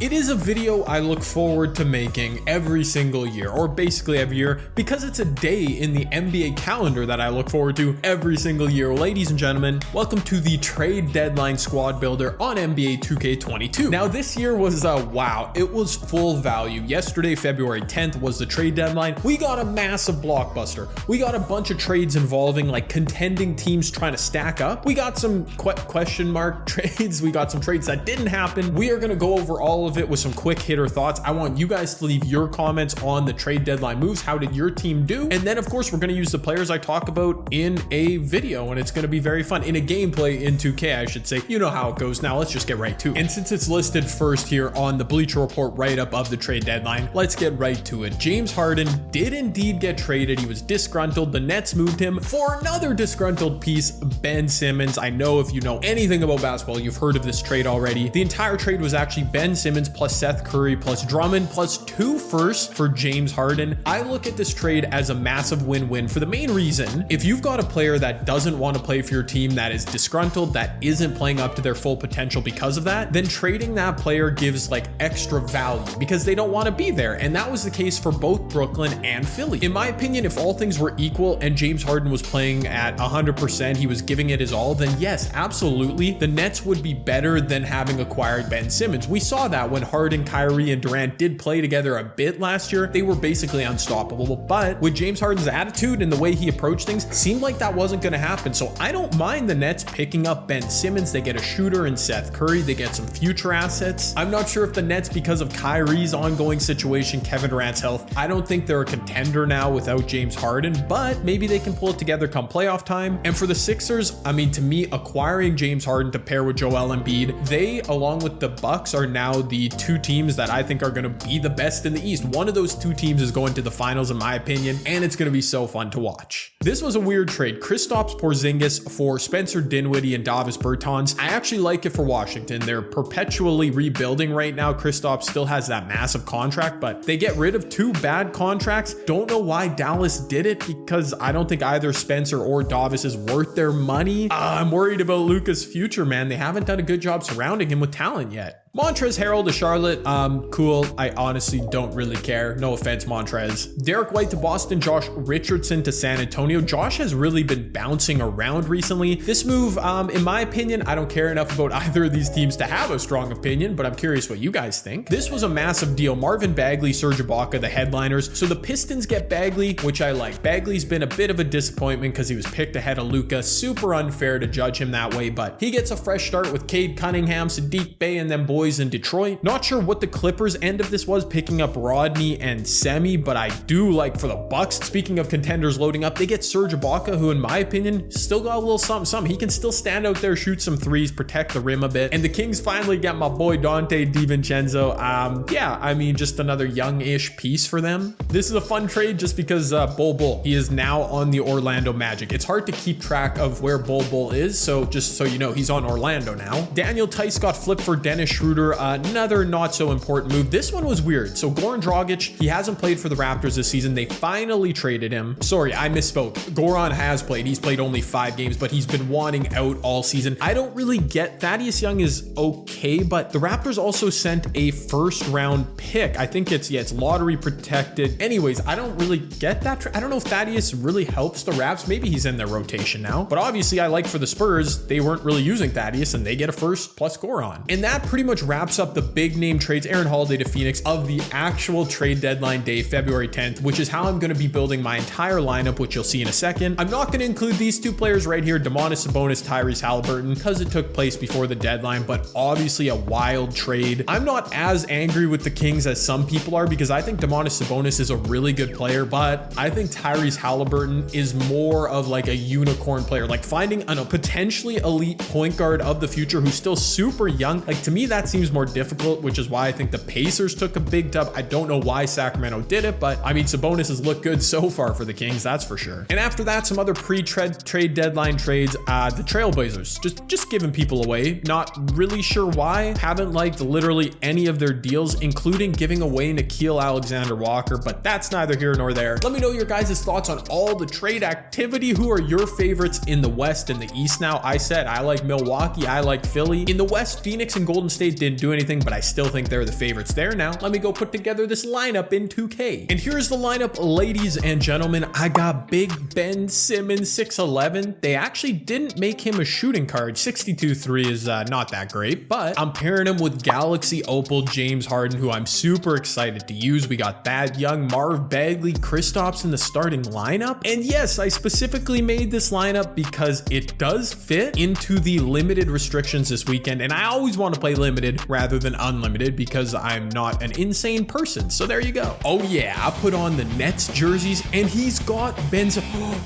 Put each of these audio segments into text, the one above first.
It is a video I look forward to making every single year, or basically every year, because it's a day in the NBA calendar that I look forward to every single year. Ladies and gentlemen, welcome to the trade deadline squad builder on NBA 2K22. Now this year was wow, it was full value. Yesterday, February 10th was the trade deadline. We got a massive blockbuster. We got a bunch of trades involving like contending teams trying to stack up. We got some question mark trades. We got some trades that didn't happen. We are going to go over all of it with some quick hitter thoughts. I want you guys to leave your comments on the trade deadline moves. How did your team do? And then of course we're going to use the players I talk about in a video, and it's going to be very fun in a gameplay in 2K, I should say. You know how it goes. Now let's just get right to it. And since it's listed first here on the Bleacher Report write-up of the trade deadline, let's get right to it. James Harden did indeed get traded. He was disgruntled. The Nets moved him for another disgruntled piece, Ben Simmons. I know if you know anything about basketball, you've heard of this trade already. The entire trade was actually Ben Simmons plus Seth Curry plus Drummond plus 2 firsts for James Harden. I look at this trade as a massive win-win for the main reason: if you've got a player that doesn't want to play for your team, that is disgruntled, that isn't playing up to their full potential because of that, then trading that player gives like extra value because they don't want to be there. And that was the case for both Brooklyn and Philly. In my opinion, if all things were equal and James Harden was playing at 100%, he was giving it his all, then yes, absolutely, the Nets would be better than having acquired Ben Simmons. We saw that when Harden, Kyrie, and Durant did play together a bit last year. They were basically unstoppable, but with James Harden's attitude and the way he approached things, seemed like that wasn't going to happen. So I don't mind the Nets picking up Ben Simmons. They get a shooter in Seth Curry. They get some future assets. I'm not sure if the Nets, because of Kyrie's ongoing situation, Kevin Durant's health, I don't think they're a contender now without James Harden, but maybe they can pull it together come playoff time. And for the Sixers, I mean, to me, acquiring James Harden to pair with Joel Embiid, they, along with the Bucks, are now the two teams that I think are going to be the best in the East. One of those two teams is going to the finals, in my opinion, and it's going to be so fun to watch. This was a weird trade. Kristaps Porzingis for Spencer Dinwiddie and Davis Bertans. I actually like it for Washington. They're perpetually rebuilding right now. Kristaps still has that massive contract, but they get rid of 2 bad contracts. Don't know why Dallas did it, because I don't think either Spencer or Davis is worth their money. I'm worried about Luka's future, man. They haven't done a good job surrounding him with talent yet. Montrezl Harrell to Charlotte, cool. I honestly don't really care. No offense, Montrez. Derek White to Boston, Josh Richardson to San Antonio. Josh has really been bouncing around recently. This move, in my opinion, I don't care enough about either of these teams to have a strong opinion, but I'm curious what you guys think. This was a massive deal. Marvin Bagley, Serge Ibaka, the headliners. So the Pistons get Bagley, which I like. Bagley's been a bit of a disappointment because he was picked ahead of Luka. Super unfair to judge him that way, but he gets a fresh start with Cade Cunningham, Sadiq Bey, and them boys in Detroit. Not sure what the Clippers end of this was, picking up Rodney and Semi, but I do like for the Bucks. Speaking of contenders loading up, they get Serge Ibaka, who in my opinion still got a little something. He can still stand out there, shoot some threes, protect the rim a bit. And the Kings finally get my boy Dante DiVincenzo. Yeah, I mean, just another young-ish piece for them. This is a fun trade just because Bol, he is now on the Orlando Magic. It's hard to keep track of where Bol is, so just so you know, he's on Orlando now. Daniel Tice got flipped for Dennis Schroeder. Another not so important move. This one was weird. So Goran Dragic, he hasn't played for the Raptors this season. They finally traded him. Sorry, I misspoke. Goran has played. He's played only 5 games, but he's been wanting out all season. I don't really get Thaddeus Young is okay, but the Raptors also sent a first round pick. I think it's lottery protected. Anyways, I don't really get that. I don't know if Thaddeus really helps the Raps. Maybe he's in their rotation now, but obviously I like for the Spurs, they weren't really using Thaddeus and they get a first plus Goran. And that pretty much wraps up the big name trades, Aaron Holiday to Phoenix, of the actual trade deadline day, February 10th, which is how I'm going to be building my entire lineup, which you'll see in a second. I'm not going to include these 2 players right here, Domantas Sabonis, Tyrese Halliburton, because it took place before the deadline, but obviously a wild trade. I'm not as angry with the Kings as some people are, because I think Domantas Sabonis is a really good player, but I think Tyrese Halliburton is more of like a unicorn player, like finding a potentially elite point guard of the future who's still super young. Like, to me, that seems more difficult, which is why I think the Pacers took a big dub. I don't know why Sacramento did it, but I mean, Sabonis has looked good so far for the Kings, that's for sure. And after that, some other pre-trade deadline trades. The Trailblazers, just giving people away. Not really sure why. Haven't liked literally any of their deals, including giving away Nickeil Alexander-Walker, but that's neither here nor there. Let me know your guys' thoughts on all the trade activity. Who are your favorites in the West and the East now? I said I like Milwaukee, I like Philly. In the West, Phoenix and Golden State didn't do anything, but I still think they're the favorites there. Now, let me go put together this lineup in 2K. And here's the lineup, ladies and gentlemen. I got Big Ben Simmons, 6'11". They actually didn't make him a shooting card. 62-3 is not that great, but I'm pairing him with Galaxy Opal James Harden, who I'm super excited to use. We got Thad Young, Marv Bagley, Kristaps in the starting lineup. And yes, I specifically made this lineup because it does fit into the limited restrictions this weekend. And I always want to play limited rather than unlimited because I'm not an insane person. So there you go. Oh yeah, I put on the Nets jerseys and he's got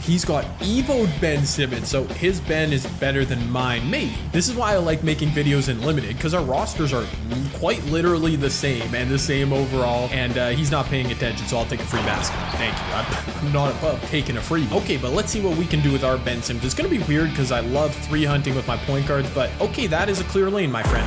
he's got Evo'd Ben Simmons. So his Ben is better than mine, maybe. This is why I like making videos in limited, because our rosters are quite literally the same and the same overall. And he's not paying attention, so I'll take a free basket. Thank you. I'm not above taking a free. Okay, but let's see what we can do with our Ben Simmons. It's gonna be weird because I love 3 hunting with my point guards, but okay, that is a clear lane, my friend.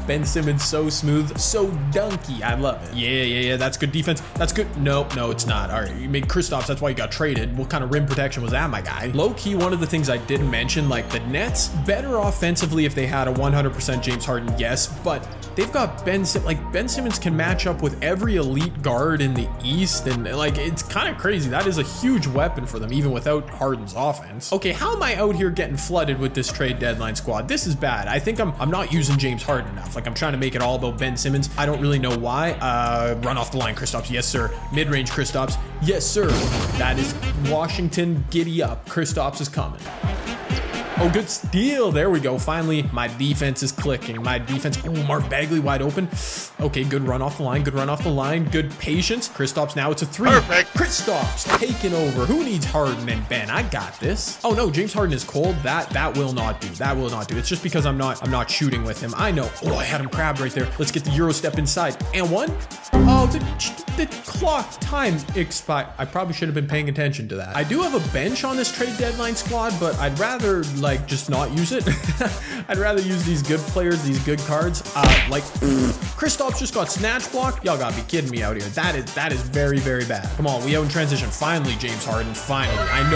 Ben Simmons, so smooth, so dunky. I love it. Yeah, that's good defense. That's good. No, it's not. All right, you made Kristaps, that's why you got traded. What kind of rim protection was that, my guy? Low-key, one of the things I didn't mention, like the Nets, better offensively if they had a 100% James Harden, yes, but they've got Ben Simmons. Like, Ben Simmons can match up with every elite guard in the East, and like, it's kind of crazy. That is a huge weapon for them, even without Harden's offense. Okay, how am I out here getting flooded with this trade deadline squad? This is bad. I think I'm not using James Harden enough. Like, I'm trying to make it all about Ben Simmons. I don't really know why. Run off the line, Kristaps. Yes, sir. Mid-range Kristaps. Yes, sir. That is Washington. Giddy up. Kristaps is coming. Oh, good steal. There we go. Finally, my defense is clicking. My defense. Oh, Mark Bagley wide open. Okay, good run off the line. Good run off the line. Good patience. Kristaps, now it's a 3. Perfect. Kristaps taking over. Who needs Harden and Ben? I got this. Oh no, James Harden is cold. That will not do. That will not do. It's just because I'm not shooting with him. I know. Oh, I had him crabbed right there. Let's get the Euro step inside. And one. Oh, the clock time expired. I probably should have been paying attention to that. I do have a bench on this trade deadline squad, but I'd rather like just not use it. I'd rather use these good players, these good cards. Like Kristaps just got snatch blocked. Y'all gotta be kidding me out here. That is very, very bad. Come on, we out in transition. Finally, James Harden. Finally. I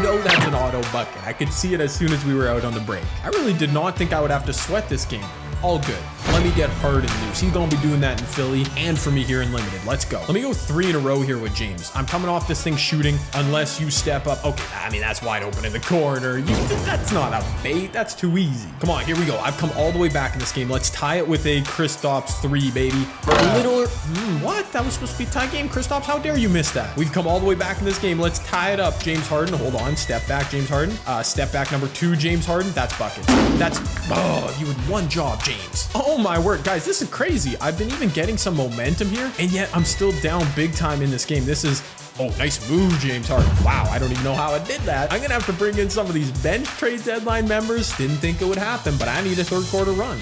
know that's an auto bucket. I could see it as soon as we were out on the break. I really did not think I would have to sweat this game. All good. Let me get Harden loose. He's gonna be doing that in Philly and for me here in limited. Let's go. Let me go 3 in a row here with James. I'm coming off this thing shooting unless you step up. Okay, I mean, that's wide open in the corner. That's not a bait. That's too easy. Come on, here we go. I've come all the way back in this game. Let's tie it with a Kristaps 3, baby. What? That was supposed to be a tie game. Kristaps, how dare you miss that? We've come all the way back in this game. Let's tie it up. James Harden, hold on. Step back, James Harden. Step back number 2, James Harden. That's buckets. You had one job, James. Oh my word, guys, this is crazy. I've been even getting some momentum here, and yet I'm still down big time in this game. This is, oh, nice move, James Harden. Wow, I don't even know how I did that. I'm gonna have to bring in some of these bench trade deadline members. Didn't think it would happen, but I need a 3rd quarter run.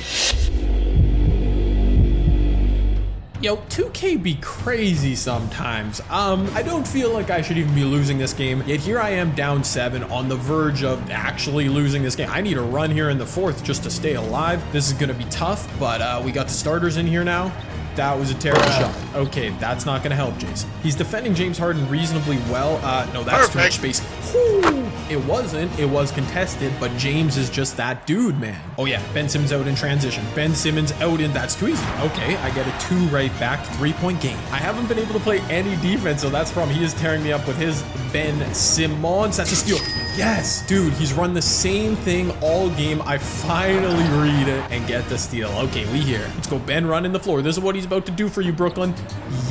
Yo, 2K be crazy sometimes. I don't feel like I should even be losing this game, yet here I am down 7 on the verge of actually losing this game. I need a run here in the 4th just to stay alive. This is gonna be tough, but we got the starters in here now. That was a terrible shot. Okay, that's not gonna help Jason. He's defending James Harden reasonably well. No, that's too much space. Whew. It wasn't. It was contested, but James is just that dude, man. Oh yeah, Ben Simmons out in transition. Ben Simmons out in, that's too easy. Okay, I get a 2 right back, 3-point game. I haven't been able to play any defense, so that's the problem. He is tearing me up with his Ben Simmons. That's a steal. Yes, dude, he's run the same thing all game. I finally read it and get the steal. Okay, we here. Let's go Ben running the floor. This is what he's about to do for you, Brooklyn.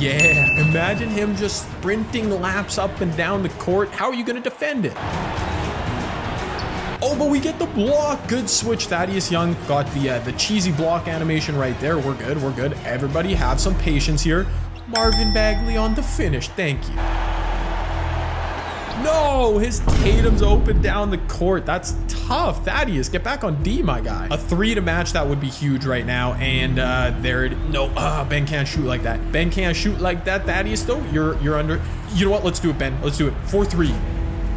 Yeah, imagine him just sprinting laps up and down the court. How are you going to defend it? Oh, but we get the block. Good switch. Thaddeus Young got the cheesy block animation right there. We're good. We're good. Everybody have some patience here. Marvin Bagley on the finish. Thank you. No, his Tatum's open down the court. That's tough. Thaddeus, get back on D, my guy. A 3 to match, that would be huge right now. And Ben can't shoot like that. Ben can't shoot like that. Thaddeus, though, you're under. You know what? Let's do it, Ben. Let's do it. 4-3.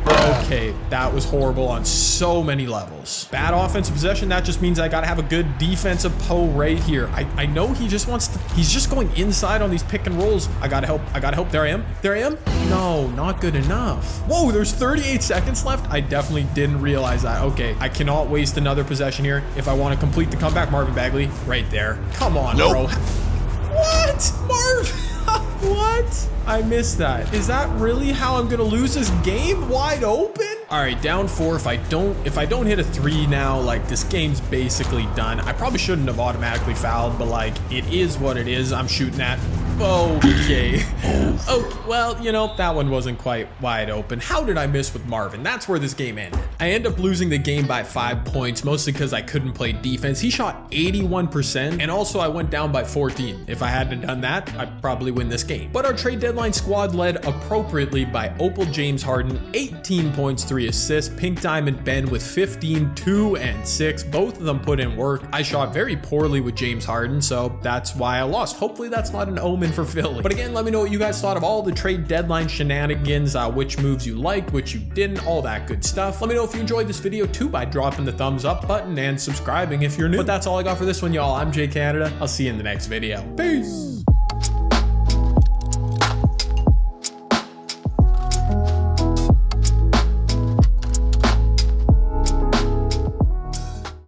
Okay, that was horrible on so many levels. Bad offensive possession, that just means I gotta have a good defensive Poe right here. I know he just wants to, he's just going inside on these pick and rolls. I gotta help, there I am. No, not good enough. Whoa, there's 38 seconds left. I definitely didn't realize that. Okay, I cannot waste another possession here if I want to complete the comeback. Marvin Bagley, right there. Come on, bro. What? Marvin? What? I missed that. Is that really how I'm gonna lose this game? Wide open? All right, down 4. If I don't hit a 3 now, like, this game's basically done. I probably shouldn't have automatically fouled, but like, it is what it is. I'm shooting at. Okay. Oh, well, you know, that one wasn't quite wide open. How did I miss with Marvin? That's where this game ended. I end up losing the game by 5 points, mostly because I couldn't play defense. He shot 81%, and also I went down by 14. If I hadn't done that, I'd probably win this game. But our trade deadline squad led appropriately by Opal James Harden, 18 points, 3 assists, Pink Diamond Ben with 15, 2, and 6. Both of them put in work. I shot very poorly with James Harden, so that's why I lost. Hopefully that's not an omen for Philly. But again, let me know what you guys thought of all the trade deadline shenanigans, which moves you liked, which you didn't, all that good stuff. Let me know if you enjoyed this video too by dropping the thumbs up button and subscribing if you're new. But that's all I got for this one, y'all. I'm Jay Canada. I'll see you in the next video. Peace.